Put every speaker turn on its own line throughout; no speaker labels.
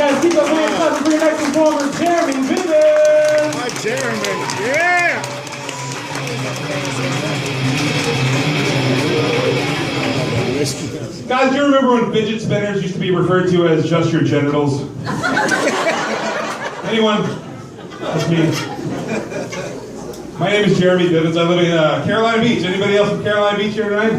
Guys, keep up hands up for your next performer, Jeremy Vivens.
Hi, Jeremy. Yeah.
Guys, do you remember when fidget spinners used to be referred to as just your genitals? Anyone? That's me. My name is Jeremy Vivens. I live in Carolina Beach. Anybody else from Carolina Beach here tonight?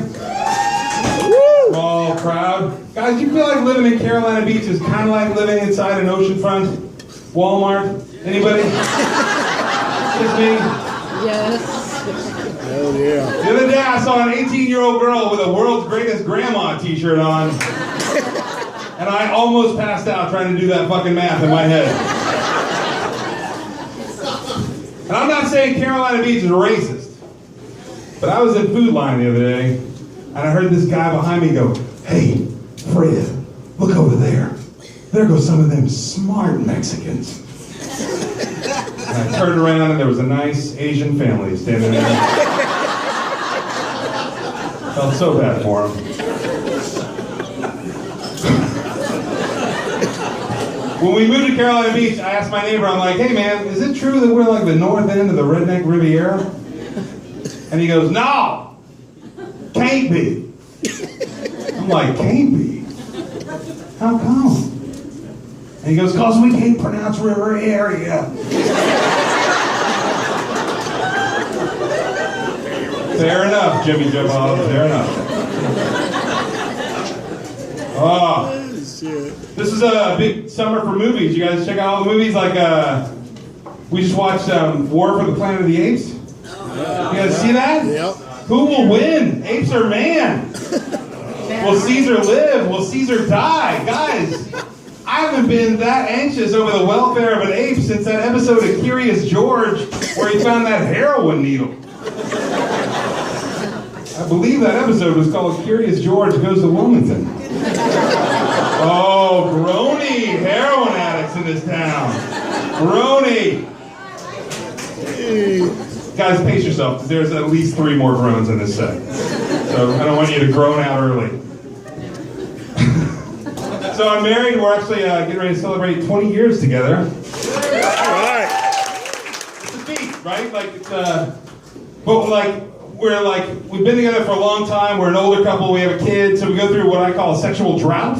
Woo! All proud. Guys, do you feel like living in Carolina Beach is kind of like living inside an oceanfront Walmart? Anybody? Just me?
Yes.
Oh, yeah.
The other day I saw an 18-year-old girl with a World's Greatest Grandma t-shirt on, and I almost passed out trying to do that fucking math in my head. And I'm not saying Carolina Beach is racist, but I was in Food Line the other day, and I heard this guy behind me go, "Hey, Fred, look over there. There go some of them smart Mexicans." And I turned around and there was a nice Asian family standing there. Felt so bad for him. When we moved to Carolina Beach, I asked my neighbor, I'm like, "Hey man, is it true that we're like the north end of the redneck Riviera?" And he goes, "No, can't be." I'm like, "Can't be? How come?" And he goes, "'Cause we can't pronounce river area." Fair enough, Jimmy Joe Bob, fair enough. Oh, this is a big summer for movies. You guys check out all the movies, like, we just watched War for the Planet of the Apes. You guys see that?
Yep.
Who will win? Apes or man? Will Caesar live? Will Caesar die? Guys, I haven't been that anxious over the welfare of an ape since that episode of Curious George where he found that heroin needle. I believe that episode was called Curious George Goes to Wilmington. Oh, groany heroin addicts in this town. Groany. Guys, pace yourself, because there's at least 3 more groans in this set. So I don't want you to groan out early. So I'm married. We're actually getting ready to celebrate 20 years together.
All right.
It's a feat, right? Like, it's but like, we've been together for a long time. We're an older couple. We have a kid, so we go through what I call a sexual drought.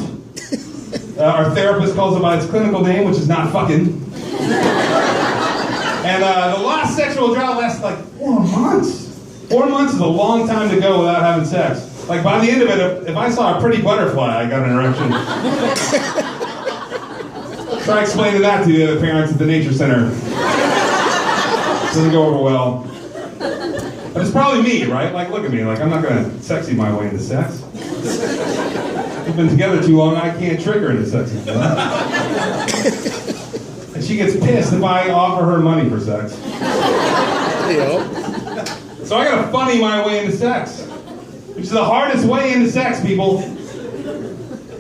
Our therapist calls it by its clinical name, which is not fucking. And the last sexual drought lasted like 4 months. 4 months is a long time to go without having sex. Like, by the end of it, if I saw a pretty butterfly, I got an erection. Try explaining that to the other parents at the nature center. Doesn't go over well. But it's probably me, right? Like, look at me. Like, I'm not going to sexy my way into sex. We've been together too long, I can't trick her into sex. And she gets pissed if I offer her money for sex. So I got to funny my way into sex. Which is the hardest way into sex, people.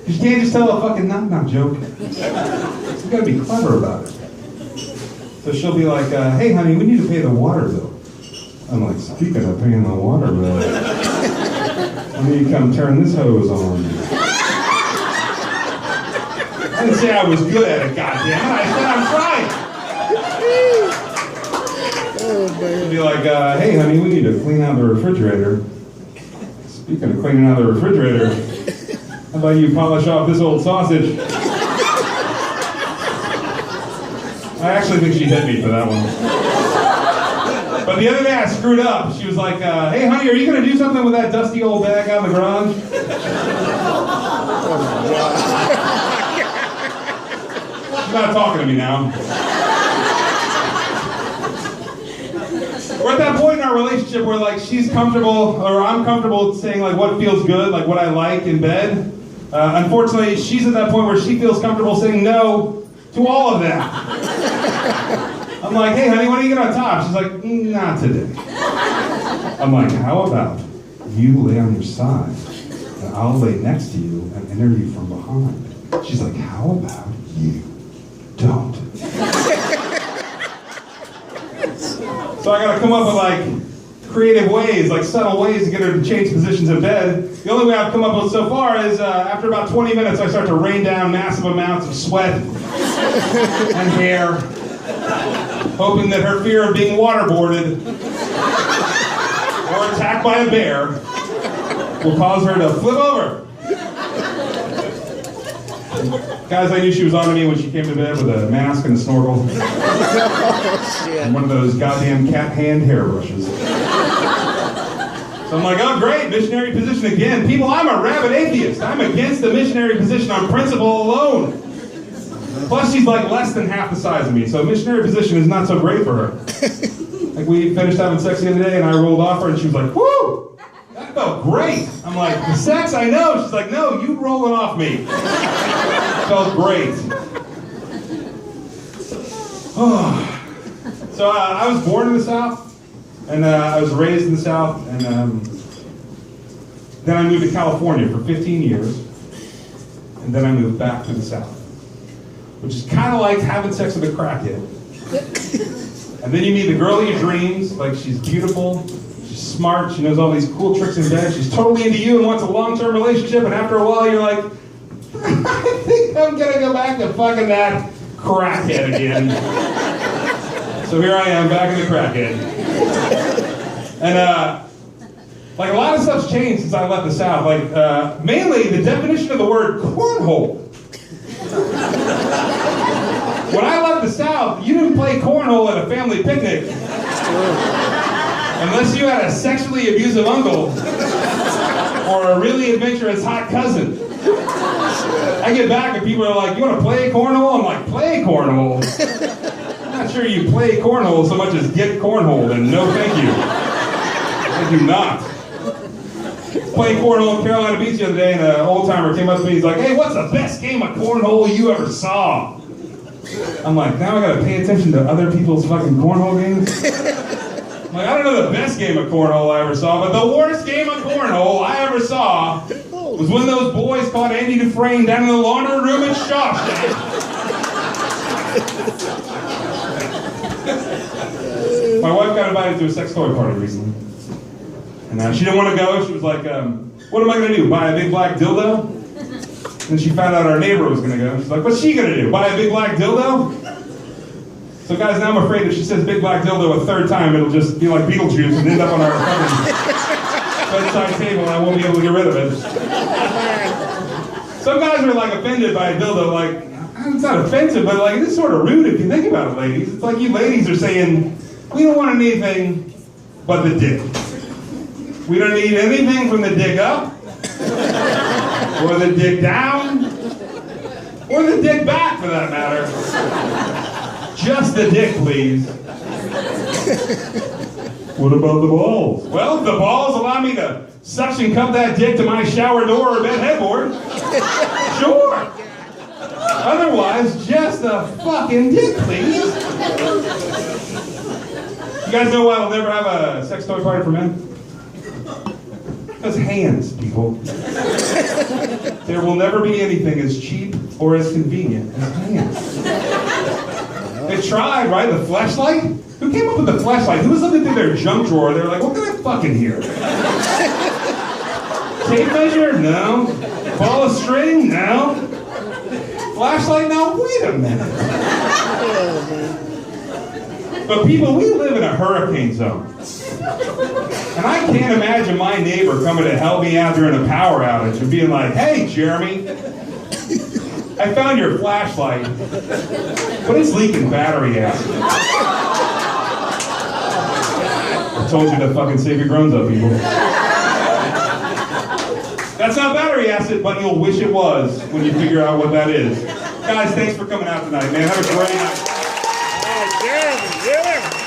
You can't just tell a fucking knock-knock joke. You gotta be clever about it. So she'll be like, "Hey honey, we need to pay the water bill." I'm like, "Speaking of paying the water bill, I need to come turn this hose on." I didn't say I was good at it, goddammit. I said I'm trying.
Oh, man.
She'll be like, "Hey honey, we need to clean out the refrigerator." Speaking of cleaning out the refrigerator, how about you polish off this old sausage? I actually think she hit me for that one. But the other day I screwed up. She was like, "Hey honey, are you going to do something with that dusty old bag out in the garage?"
Oh, my God.
She's not talking to me now. We're at that point in our relationship where like she's comfortable, or I'm comfortable saying like what feels good, like what I like in bed. Unfortunately, she's at that point where she feels comfortable saying no to all of that. I'm like, "Hey honey, when are you going on top?" She's like, "Not today." I'm like, "How about you lay on your side and I'll lay next to you and enter you from behind?" She's like, "How about you don't?" So I gotta come up with like creative ways, like subtle ways to get her to change positions in bed. The only way I've come up with so far is after about 20 minutes, I start to rain down massive amounts of sweat and hair, hoping that her fear of being waterboarded or attacked by a bear will cause her to flip over. Guys, I knew she was on to me when she came to bed with a mask and a snorkel. And one of those goddamn cat hand hairbrushes. So I'm like, oh great, missionary position again. People, I'm a rabid atheist. I'm against the missionary position on principle alone. Plus she's like less than half the size of me, so missionary position is not so great for her. Like we finished having sex the other day and I rolled off her and she was like, whoo! That felt great. I'm like, the sex, I know. She's like, no, you rolling off me. Felt great. So I was born in the South, and I was raised in the South, and then I moved to California for 15 years, and then I moved back to the South, which is kind of like having sex with a crackhead. And then you meet the girl of your dreams, like she's beautiful, she's smart, she knows all these cool tricks in bed, she's totally into you and wants a long-term relationship, and after a while you're like, I think I'm gonna go back to fucking that crackhead again. So here I am, back in the crackhead. And like a lot of stuff's changed since I left the South. Like mainly the definition of the word cornhole. When I left the South, you didn't play cornhole at a family picnic. Unless you had a sexually abusive uncle or a really adventurous hot cousin. I get back and people are like, you want to play cornhole? I'm like, play cornhole? I'm not sure you play cornhole so much as get cornhole, and no thank you. I do not. Playing cornhole in Carolina Beach the other day, and an old timer came up to me, he's like, hey, what's the best game of cornhole you ever saw? I'm like, now I gotta pay attention to other people's fucking cornhole games? I'm like, I don't know the best game of cornhole I ever saw, but the worst game of cornhole I ever saw was when those boys caught Andy Dufresne down in the laundry room at Shawshank. My wife got invited to a sex toy party recently. And she didn't want to go. She was like, what am I going to do, buy a big black dildo? And she found out our neighbor was going to go. She's like, what's she going to do, buy a big black dildo? So guys, now I'm afraid if she says big black dildo a third time, it'll just be like Beetlejuice and end up on our bedside table and I won't be able to get rid of it. Some guys are like offended by a dildo, like, it's not offensive, but like, it's sort of rude if you think about it, ladies. It's like you ladies are saying, we don't want anything but the dick. We don't need anything from the dick up, or the dick down, or the dick back for that matter. Just the dick, please. What about the balls? Well, the balls allow me to suction cup that dick to my shower door or bed headboard. Sure. Otherwise, just the fucking dick, please. You guys know why I'll never have a sex toy party for men? Because hands, people. There will never be anything as cheap or as convenient as hands. They tried, right? The fleshlight? Who came up with the fleshlight? Who was looking through their junk drawer? They were like, what can I fucking hear? Tape measure? No. Ball of string? No. Flashlight? No. Wait a minute. But people, we live in a hurricane zone. And I can't imagine my neighbor coming to help me out during a power outage and being like, hey, Jeremy, I found your flashlight, but it's leaking battery acid. I told you to fucking save your groans up, people. That's not battery acid, but you'll wish it was when you figure out what that is. Guys, thanks for coming out tonight, man. Have a great night.
Oh, Jeremy,